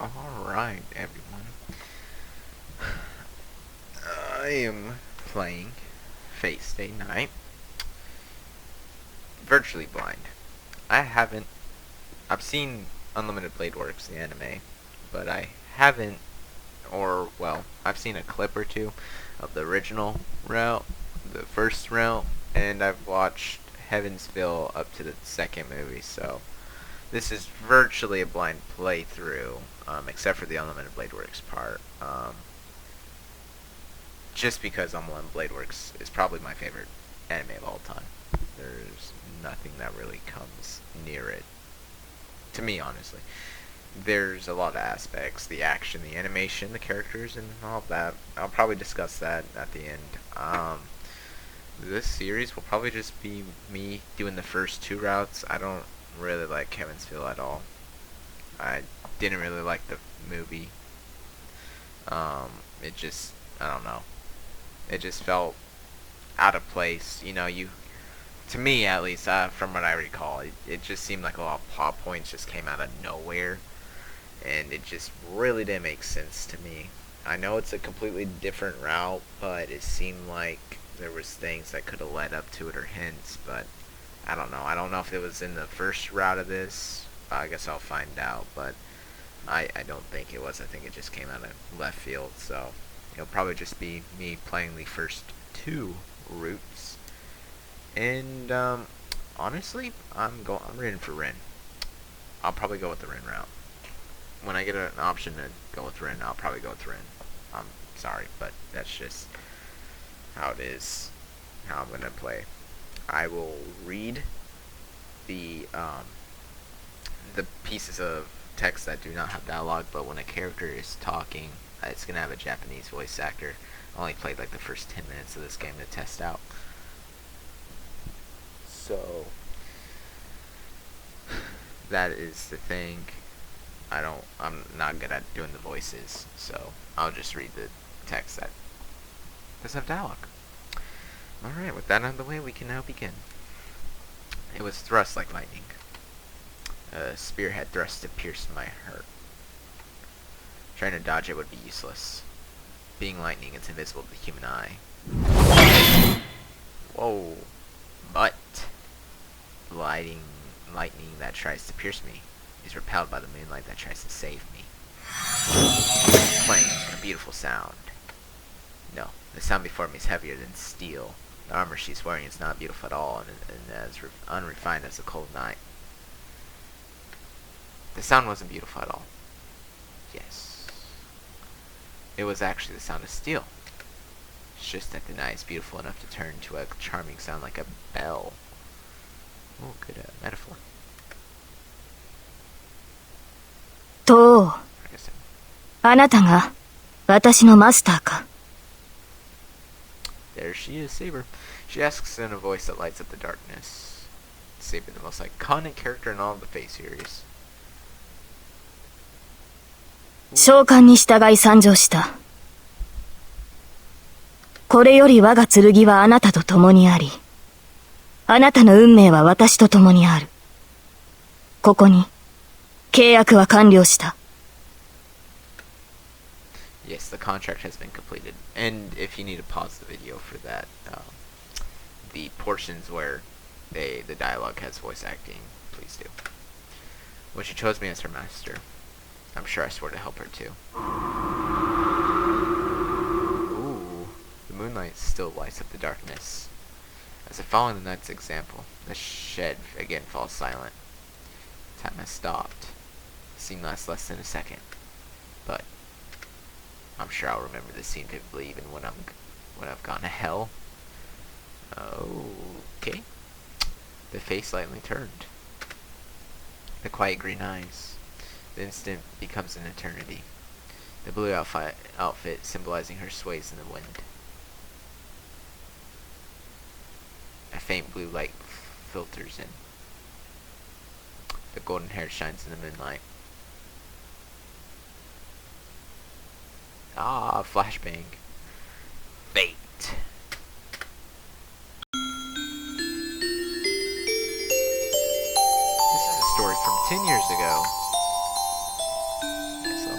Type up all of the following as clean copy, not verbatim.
Alright, everyone. I am playing Fate Stay Night. Virtually blind. I've seen Unlimited Blade Works, the anime, but I haven't, I've seen a clip or two of the original route, the first route, and I've watched Heavensville up to the second movie, so this is virtually a blind playthrough, except for the Unlimited Blade Works part. Just because Unlimited Blade Works is probably my favorite anime of all time. There's nothing that really comes near it. To me, honestly. There's a lot of aspects. The action, the animation, the characters, and all of that. I'll probably discuss that at the end. This series will probably just be me doing the first two routes. I don't really like Kevinsville at all. I didn't really like the movie. I don't know. It just felt out of place. To me at least, from what I recall, it just seemed like a lot of plot points just came out of nowhere, and it just really didn't make sense to me. I know it's a completely different route, but it seemed like there was things that could have led up to it or hints, but I don't know. I don't know if it was in the first route of this. I guess I'll find out, but I don't think it was. I think it just came out of left field, so it'll probably just be me playing the first two routes. And honestly, I'm ready for Ren. I'll probably go with the Ren route. When I get an option to go with Ren, I'll probably go with Ren. I'm sorry, but that's just how it is. How I'm gonna play. I will read the pieces of text that do not have dialogue, but when a character is talking, it's gonna have a Japanese voice actor. I only played like the first 10 minutes of this game to test out. So that is the thing. I'm not good at doing the voices, so I'll just read the text that doesn't have dialogue. Alright, with that out of the way, we can now begin. It was thrust like lightning. A spear had thrust to pierce my heart. Trying to dodge it would be useless. Being lightning, it's invisible to the human eye. Whoa. But lightning that tries to pierce me is repelled by the moonlight that tries to save me. Clang, a beautiful sound. No, the sound before me is heavier than steel. The armor she's wearing is not beautiful at all, and as unrefined as a cold night. The sound wasn't beautiful at all. Yes. It was actually the sound of steel. It's just that the night is beautiful enough to turn to a charming sound like a bell. Oh, good metaphor. とう、I guess あなたが私のマスターか。 There she is, Saber. She asks in a voice that lights up the darkness. Saber, the most iconic character in all of the Fate series. 召喚に従い参上した。これより我が剣はあなたと共にあり、あなたの運命は私と共にある。ここに契約は完了した。 Yes, the contract has been completed. And if you need to pause the video for that, the portions where the dialogue has voice acting, please do. When she chose me as her master, I'm sure I swore to help her too. Ooh, the moonlight still lights up the darkness. As if following the night's example, the shed again falls silent. Time has stopped. The scene lasts less than a second, but I'm sure I'll remember this scene vividly even when I've gone to hell. Okay. The face slightly turned. The quiet green eyes. The instant becomes an eternity. The blue outfit symbolizing her sways in the wind. A faint blue light filters in. The golden hair shines in the moonlight. Ah, flashbang. Fate. This is a story from 10 years ago. So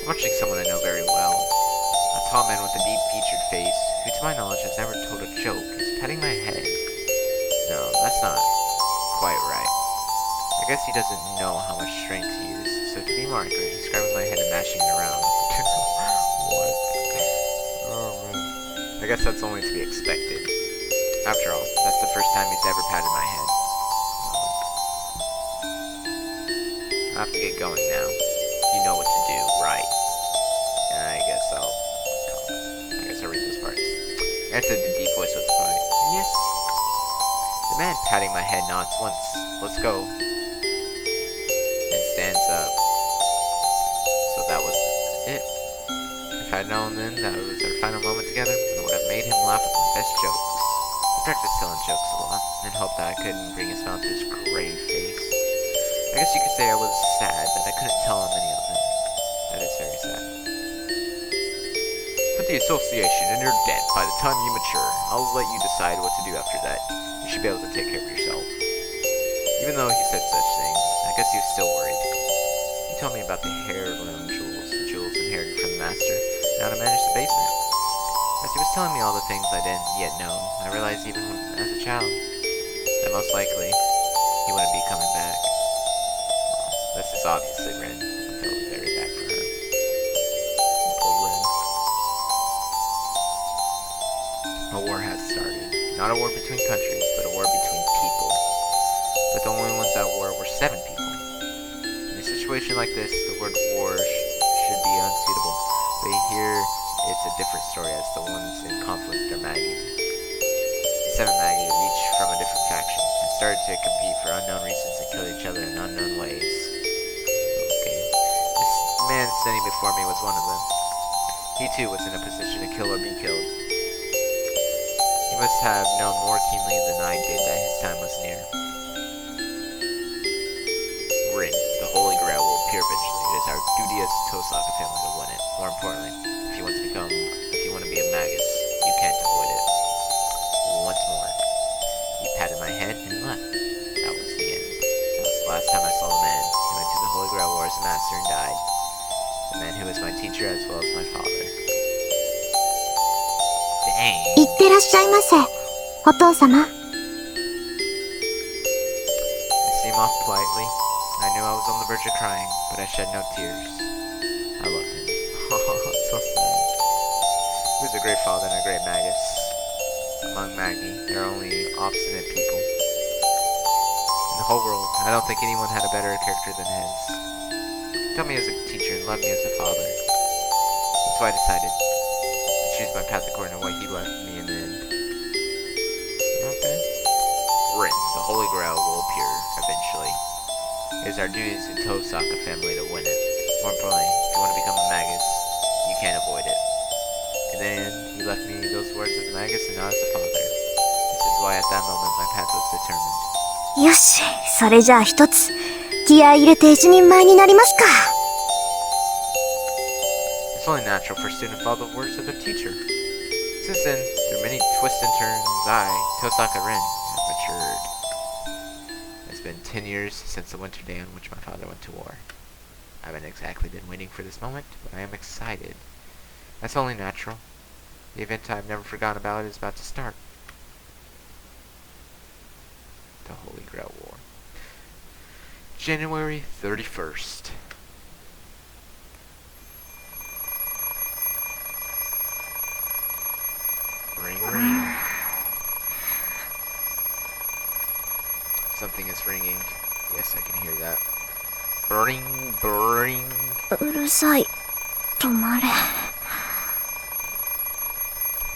Watching someone I know very well. A tall man with a deep-featured face, who to my knowledge has never told a joke, is petting my head. No, that's not quite right. I guess he doesn't know how much strength he uses, so to be more accurate, he's grabbing my head and mashing it around. What? Oh man. I guess that's only to be expected. After all, that's the first time he's ever patted my head. I have to get going now. You know what to do, right? And I guess I'll read those parts. Answered the deep voice with a cry. Yes. The man patting my head nods once. Let's go. And stands up. So that was it. If I'd known then that it was our final moment together, I would have made him laugh with my best jokes. I practiced telling jokes a lot, and hoped that I couldn't bring a smile to his grave face. I guess you could say I was sad that I couldn't tell him any of them. That is very sad. Put the association in your debt by the time you mature. I'll let you decide what to do after that. You should be able to take care of yourself. Even though he said such things, I guess he was still worried. He told me about the heirloom jewels, the jewels inherited from the master, and how to manage the basement. As he was telling me all the things I didn't yet know, I realized even as a child that most likely he wouldn't be coming back. Well, this is obviously Ren. I felt very bad for her. Poor Ren. A war has started. Not a war between countries, but a war between people. But the only ones at war were 7 people. In a situation like this, the word war should be unsuitable. But here, it's a different story as the ones in conflict are Maggie. The 7 Maggie, each from a different faction, had started to compete for unknown reasons and kill each other in unknown ways. Okay. This man standing before me was one of them. He too was in a position to kill or be killed. He must have known more keenly than I did that his time was near. Rin, the Holy Grail will appear eventually. It is our duty as Tosaka family to win it. More importantly, if you want to be a Magus, you can't avoid it. Once more, he patted my head and left. That was the end. That was the last time I saw the man. He went to the Holy Grail War as a master and died. The man who was my teacher as well as my father. Dang. いってらっしゃいませ、お父様。I seemed off politely. I knew I was on the verge of crying, but I shed no tears. I loved him. So sad. He was a great father and a great Magus. Among Maggie, there are only obstinate people. In the whole world, I don't think anyone had a better character than his. He taught me as a teacher and loved me as a father. That's why I decided to choose my path according to what he left me in the end. Okay. Rin, the Holy Grail will appear eventually. It is our duty as a Tosaka family to win it. More importantly, if you want to become a Magus, you can't avoid it. And then he left me those words as a Magus and not as a father. This is why at that moment my path was determined. よし、それじゃあ一つ気合い入れて一人前になりますか。It's only natural for a student to follow the words of their teacher. Since then, through many twists and turns, I, Tosaka Rin, have matured. It's been 10 years since the winter day on which my father went to war. I haven't exactly been waiting for this moment, but I am excited. That's only natural. The event I've never forgotten about is about to start. The Holy Grail War. January 31st. Ring, ring. Something is ringing. Yes, I can hear that. Ring, ring. うるさい。止まれ。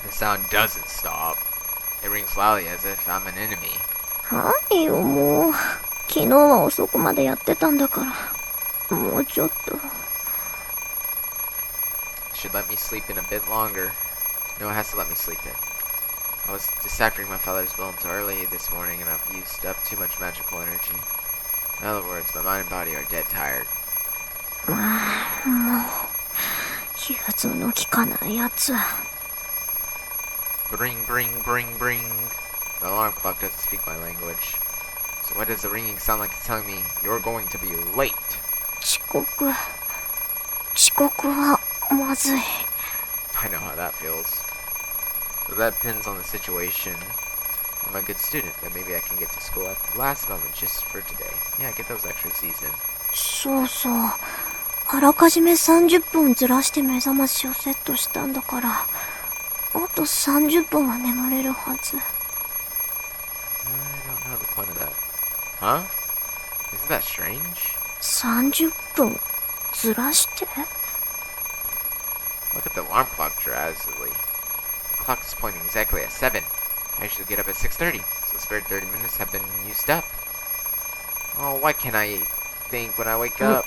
The sound doesn't stop. It rings loudly as if I'm an enemy. はいよ、もう。昨日は遅くまでやってたんだから。もうちょっと。Should let me sleep in a bit longer. No, it has to let me sleep in. I was deciphering my father's will until early this morning, and I've used up too much magical energy. In other words, my mind and body are dead tired. もう。融通の利かないやつ。Bring, bring, bring, bring. The alarm clock doesn't speak my language. So why does the ringing sound like it's telling me you're going to be late? 遅刻刻はまずい。I know how that feels. So that depends on the situation. I'm a good student, but maybe I can get to school at the last moment just for today. Yeah, get those extra season. そうそう。あらかじめ30分ずらして目覚ましをセットしたんだから、あと30分は眠れるはず。I don't know the point of that. Huh? Isn't that strange? 30分ずらして？ Look at the alarm clock drowsily. The clock is pointing exactly at 7. I usually get up at 6:30, so the spare 30 minutes have been used up. Oh, why can't I think when I wake up?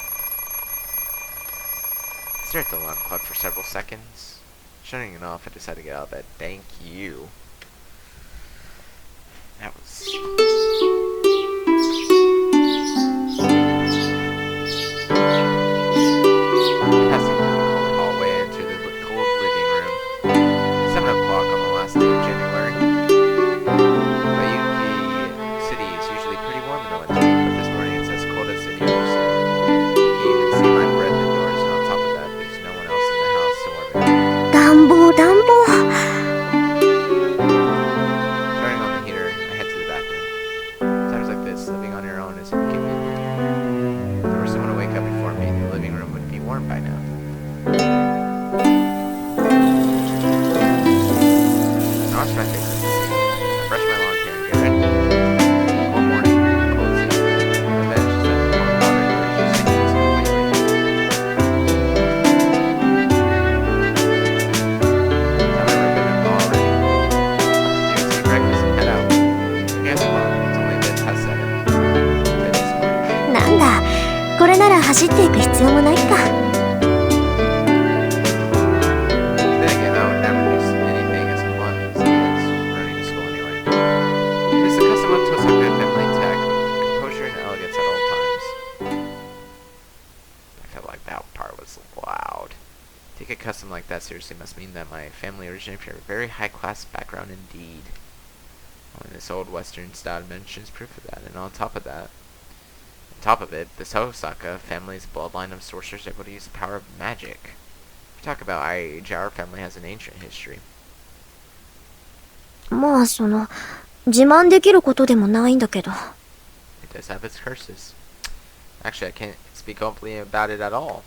I stared at the alarm clock for several seconds. Shutting it off, I decided to get out of bed. Thank you. That was... Passing through the cold hallway, I entered the cold living room. 7 o'clock on the last day of January. Bayuki City is usually pretty warm in the winter, but this morning it's as cold as the New York City. You can even see my breath indoors, and on top of that, there's no one else in the house to warm it. 暖房暖房。 Turning on the heater, I head to the bathroom. Times like this, living on your own isn't convenient. If there were someone to wake up before me, the living room would be warm by now. I wash my face at the sink. I brush my long hair and get ready. One morning, cozy. The bed just had the cold water and just sinking completely. I've never been up already. You can take breakfast and head out. Guess what? It's only been past 7. Today's morning. なんだ、これなら走っていく必要もないか。 Then again, I would never do anything as clumsy as running to school anyway. It is the custom of Tosaka family to act with composure and elegance at all times. I felt like that part was loud. To take a custom like that seriously must mean that my family originated from a very high-class background indeed. This old Western-style dimension is proof of that, and on top of it, the Tosaka family's bloodline of sorcerers able to use the power of magic. Talk about age, our family has an ancient history. まあ自慢できることでもないんだけど。 It does have its curses. Actually, I can't speak openly about it at all.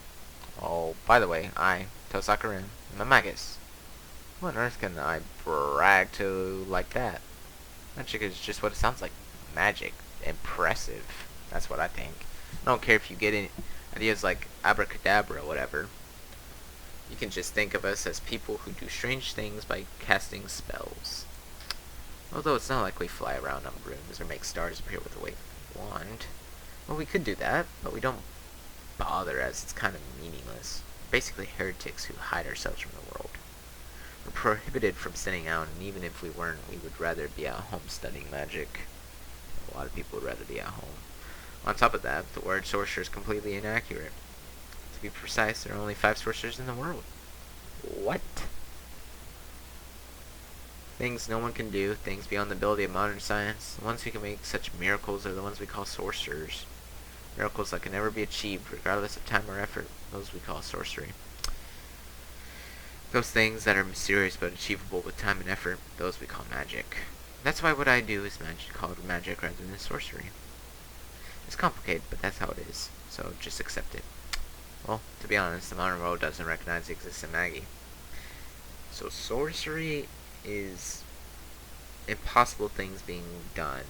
Oh, by the way, I, Tosaka-rin, am a magus. What on earth can I brag to like that? Magic is just what it sounds like. Magic. Impressive. That's what I think. I don't care if you get any ideas like abracadabra or whatever. You can just think of us as people who do strange things by casting spells. Although it's not like we fly around on brooms or make stars appear with a wave of a wand. Well, we could do that, but we don't bother as it's kind of meaningless. We're basically heretics who hide ourselves from the world. We're prohibited from sitting out, and even if we weren't, we would rather be at home studying magic. A lot of people would rather be at home. On top of that, the word sorcerer is completely inaccurate. To be precise, there are only 5 sorcerers in the world. What? Things no one can do, things beyond the ability of modern science. The ones who can make such miracles are the ones we call sorcerers. Miracles that can never be achieved, regardless of time or effort. Those we call sorcery. Those things that are mysterious but achievable with time and effort, those we call magic. That's why what I do is called magic rather than sorcery. It's complicated, but that's how it is. So just accept it. Well, to be honest, the modern world doesn't recognize the existence of Maggie. So sorcery is impossible things being done.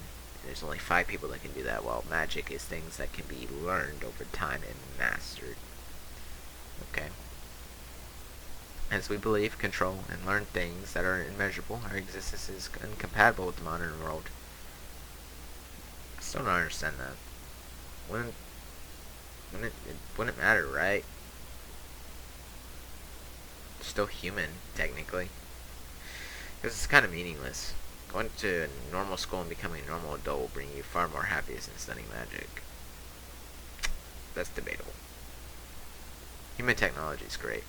There's only 5 people that can do that, while magic is things that can be learned over time and mastered. Okay. As we believe, control, and learn things that are immeasurable, our existence is incompatible with the modern world. I still don't understand that. It wouldn't matter, right? Still human, technically. Because it's kind of meaningless. Going to a normal school and becoming a normal adult will bring you far more happiness than studying magic. That's debatable. Human technology is great.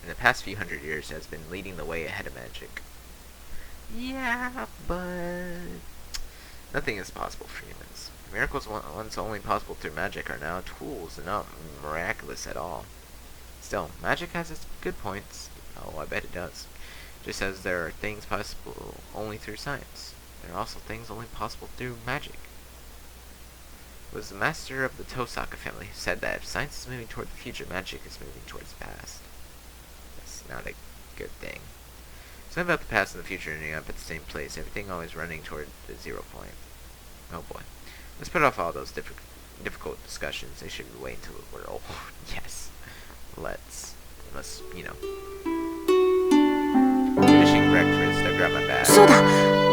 In the past few hundred years, it has been leading the way ahead of magic. Yeah, but nothing is possible for humans. Miracles once only possible through magic are now tools and not miraculous at all. It's Still, magic has its good points. Oh, I bet it does. Just as there are things possible only through science, there are also things only possible through magic. It was the master of the Tosaka family who said that if science is moving toward the future, magic is moving towards the past. That's not a good thing. Something about the past and the future ending up at the same place, everything always running toward the 0 point. Oh boy. Let's put off all those difficult discussions. They should wait until we're old. Yes. Let's, finishing breakfast, I grab my bag. そうだ、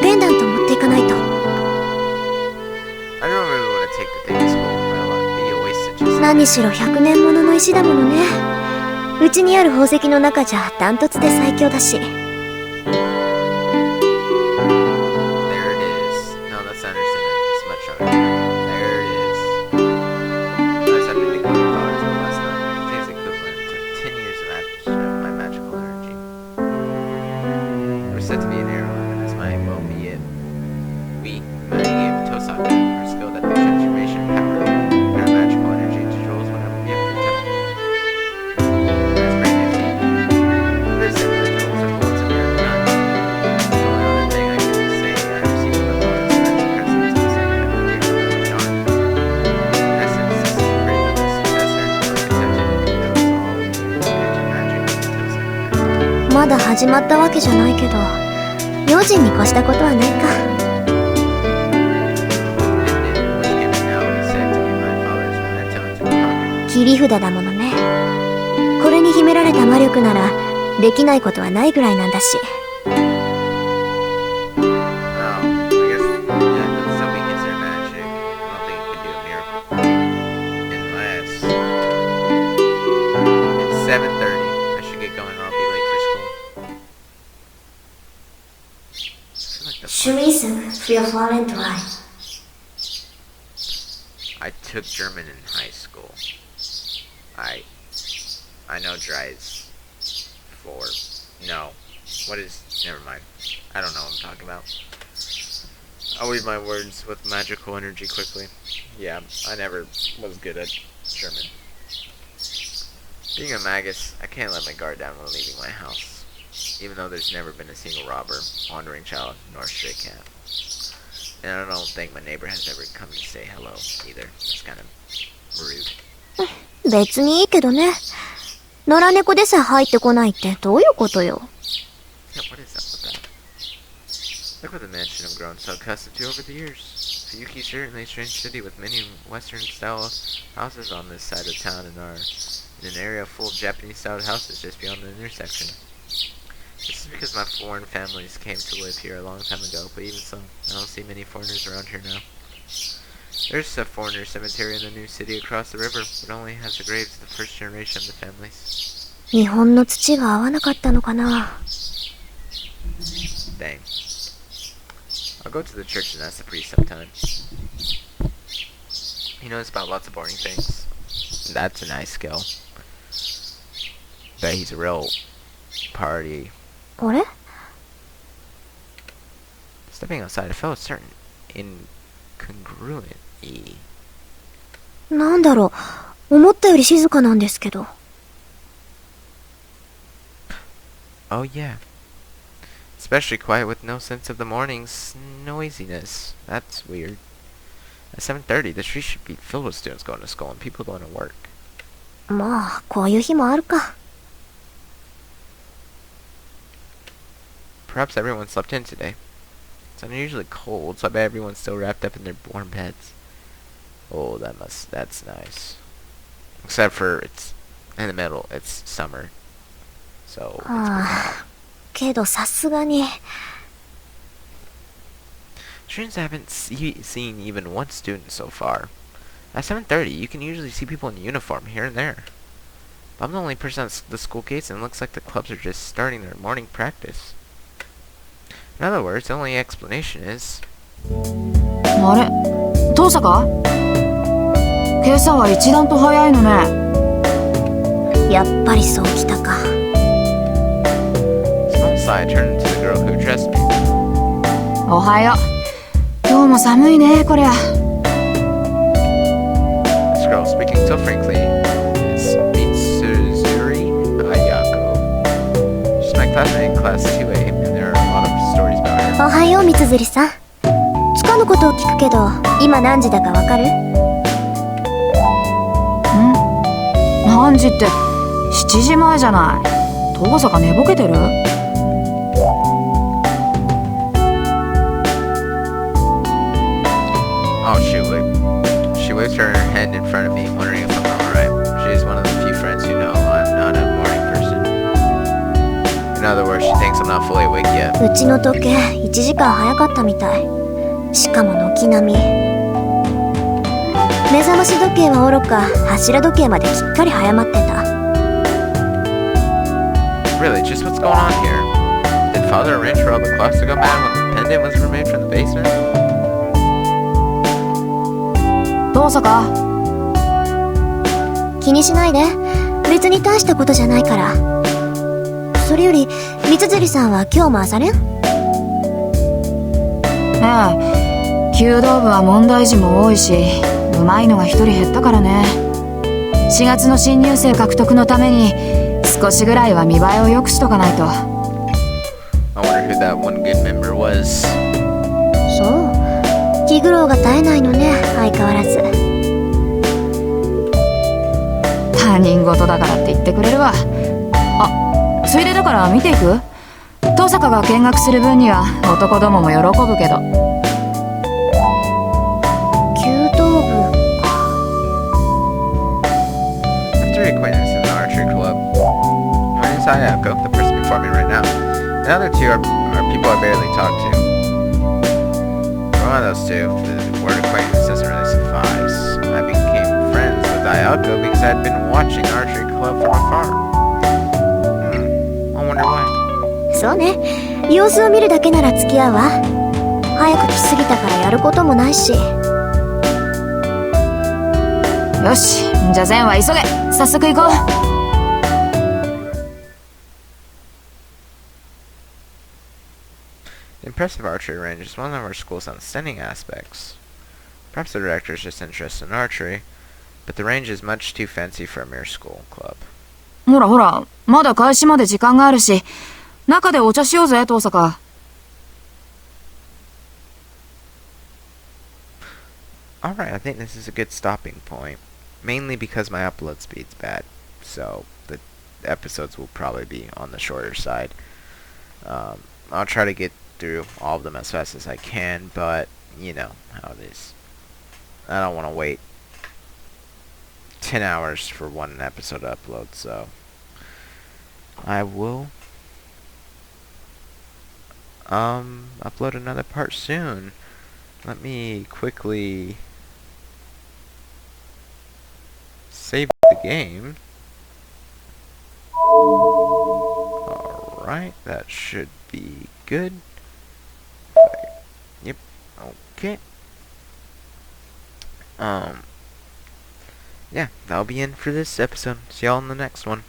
ペンダント持っていかないと。I don't really want to take the thing to school. It'll be a waste of just... 何しろ100年ものの石だものね。うちにある宝石の中じゃダントツで最強だし。まだ始まったわけじゃないけど、用心に越したことはないか。切り札だものね。これに秘められた魔力ならできないことはないぐらいなんだし。Reason for your foreign drive. I took German in high school. I know dries for no. What is? Never mind. I don't know what I'm talking about. I'll read my words with magical energy quickly. Yeah, I never was good at German. Being a magus, I can't let my guard down when leaving my house. Even though there's never been a single robber, wandering child, nor stray cat. And I don't think my neighbor has ever come to say hello, either. It's kind of rude. 別にいいけどね。野良猫でさえ入ってこないってどういうことよ。Yeah, what is up with that? Look what the mansion have grown so accustomed to over the years. Fuyuki's certainly a strange city with many Western-style houses on this side of town and are in an area full of Japanese-style houses just beyond the intersection. This is because my foreign families came to live here a long time ago, but even so, I don't see many foreigners around here now. There's a foreigner cemetery in the new city across the river, but only has the graves of the first generation of the families. 日本の土が合わなかったのかな。Dang. I'll go to the church and ask the priest sometime. He knows about lots of boring things. That's a nice skill. Bet he's a real party. あれ Stepping outside, I felt a certain incongruity. なんだろう、思ったより静かなんですけど。Oh yeah. Especially quiet with no sense of the morning's noisiness. That's weird. At 7:30, the street should be filled with students going to school and people going to work. まあ、こういう日もあるか。Perhaps everyone slept in today. It's unusually cold, so I bet everyone's still wrapped up in their warm beds. Oh, that's nice. Except for it's in the middle, it's summer. So, it's pretty hot. けどさすがに。Students haven't seen even one student so far. At 7:30, you can usually see people in uniform here and there. But I'm the only person at the school gates, and it looks like the clubs are just starting their morning practice. In other words, the only explanation is... あれ、父さか？今朝は一段と早いのね。やっぱりそうきたか。Small sigh turned into the girl who addressed me. おはよう。今日も寒いね、こりゃ。This girl, speaking so frankly, it's Mitsuzuri. classmate in class 2A, and there are a lot of stories about her. おはよう三辻さん。つかぬことを聞くけど、今何時だかわかる？何時って7時前じゃない。遠坂寝ぼけてる？ Oh shoot, she waves her hand in front of me, wondering if I'm alright. She is one of the few friends who know I'm not a morning person. In other words, she thinks I'm not fully awake yet. うちの時計1時間早かったみたい。しかも軒並み。目覚まし時計はおろか、柱時計まできっかり早まってた。Really, just what's going on here? Did father arrange for all the clocks to go mad when the pendant was removed from the basement? 遠坂、気にしないで。別に大したことじゃないから。それより三辻さんは今日も朝練？弓道部は問題児も多いし、上手いのが一人減ったからね。4月の新入生獲得のために少しぐらいは見栄えを良くしとかないと。 I wonder who that one good member was. そう。気苦労が絶えないのね、相変わらず。他人事だからって言ってくれるわ。あ、ついでだから見ていく？遠坂が見学する分には男どもも喜ぶけど。弓道部か。 I have 3 acquaintances in the archery club. One is Ayako, the person before me right now. The other 2 are people I barely talk to. For one of those 2, the word acquaintance doesn't really suffice. I became friends with Ayako because I had been watching the archery club from afar. I wonder why. そうね。様子を見るだけなら付き合うわ。早く来すぎたからやることもないし。よし、じゃあ善は急げ。早速行こう。The impressive archery range is one of our school's outstanding aspects. Perhaps the director is just interested in archery, but the range is much too fancy for a mere school club. ほらほら、まだ開始まで時間があるし、中でお茶しようぜ、遠坂。Alright, I think this is a good stopping point. Mainly because my upload speed's bad, so the episodes will probably be on the shorter side. I'll try to get through all of them as fast as I can, but you know how it is. I don't want to wait 10 hours for one episode to upload, so I will upload another part soon. Let me quickly save the game. Alright, that should be good. Yep, okay. Yeah, that'll be it for this episode. See y'all in the next one.